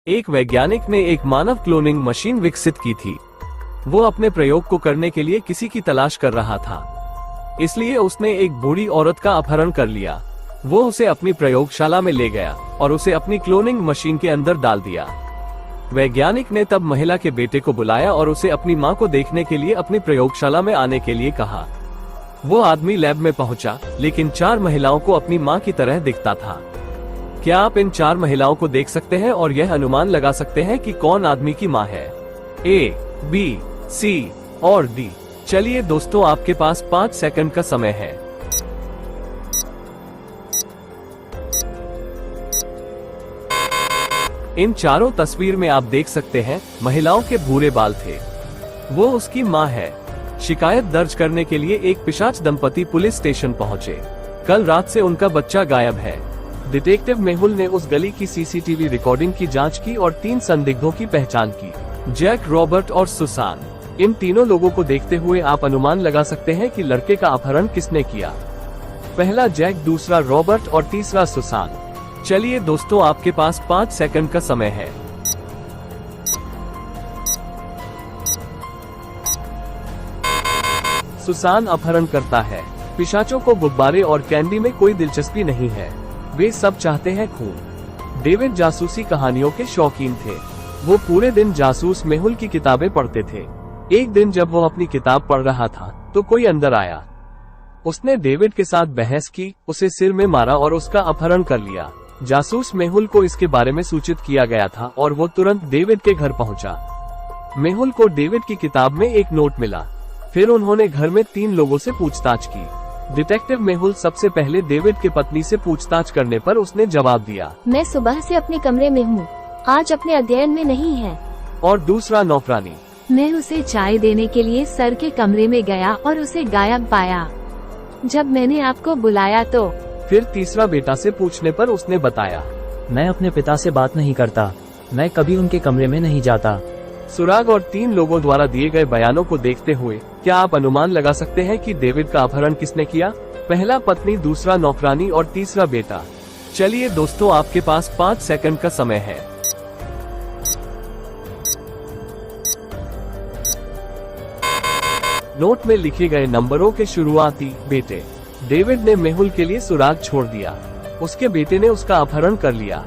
एक वैज्ञानिक ने एक मानव क्लोनिंग मशीन विकसित की थी। वो अपने प्रयोग को करने के लिए किसी की तलाश कर रहा था, इसलिए उसने एक बूढ़ी औरत का अपहरण कर लिया। वो उसे अपनी प्रयोगशाला में ले गया और उसे अपनी क्लोनिंग मशीन के अंदर डाल दिया। वैज्ञानिक ने तब महिला के बेटे को बुलाया और उसे अपनी मां को देखने के लिए अपनी प्रयोगशाला में आने के लिए कहा। वो आदमी लैब में पहुंचा, लेकिन 4 महिलाओं को अपनी मां की तरह दिखता था। क्या आप इन 4 महिलाओं को देख सकते हैं और यह अनुमान लगा सकते हैं कि कौन आदमी की मां है? ए, बी, सी और डी। चलिए दोस्तों, आपके पास 5 सेकंड का समय है। इन चारों तस्वीर में आप देख सकते हैं महिलाओं के भूरे बाल थे। वो उसकी मां है। शिकायत दर्ज करने के लिए एक पिशाच दंपति पुलिस स्टेशन पहुंचे। कल रात से उनका बच्चा गायब है। डिटेक्टिव मेहुल ने उस गली की सीसीटीवी रिकॉर्डिंग की जांच की और 3 संदिग्धों की पहचान की, जैक, रॉबर्ट और सुसान। इन तीनों लोगों को देखते हुए आप अनुमान लगा सकते हैं कि लड़के का अपहरण किसने किया। पहला जैक, दूसरा रॉबर्ट और तीसरा सुसान। चलिए दोस्तों, आपके पास 5 सेकंड का समय है। सुसान अपहरण करता है। पिशाचों को गुब्बारे और कैंडी में कोई दिलचस्पी नहीं है, वे सब चाहते हैं खून। डेविड जासूसी कहानियों के शौकीन थे। वो पूरे दिन जासूस मेहुल की किताबें पढ़ते थे। एक दिन जब वो अपनी किताब पढ़ रहा था तो कोई अंदर आया। उसने डेविड के साथ बहस की, उसे सिर में मारा और उसका अपहरण कर लिया। जासूस मेहुल को इसके बारे में सूचित किया गया था और वो तुरंत डेविड के घर पहुंचा। मेहुल को डेविड की किताब में एक नोट मिला। फिर उन्होंने घर में 3 लोगों से पूछताछ की। डिटेक्टिव मेहुल सबसे पहले डेविड की पत्नी से पूछताछ करने पर उसने जवाब दिया, मैं सुबह से अपने कमरे में हूँ, आज अपने अध्ययन में नहीं है। और दूसरा नौकरानी, मैं उसे चाय देने के लिए सर के कमरे में गया और उसे गायब पाया जब मैंने आपको बुलाया तो। फिर तीसरा बेटा से पूछने पर उसने बताया, मैं अपने पिता से बात नहीं करता, मैं कभी उनके कमरे में नहीं जाता। सुराग और 3 लोगों द्वारा दिए गए बयानों को देखते हुए क्या आप अनुमान लगा सकते हैं कि डेविड का अपहरण किसने किया? पहला पत्नी, दूसरा नौकरानी और तीसरा बेटा। चलिए दोस्तों, आपके पास 5 सेकंड का समय है। नोट में लिखे गए नंबरों के शुरुआती बेटे। डेविड ने मेहुल के लिए सुराग छोड़ दिया, उसके बेटे ने उसका अपहरण कर लिया।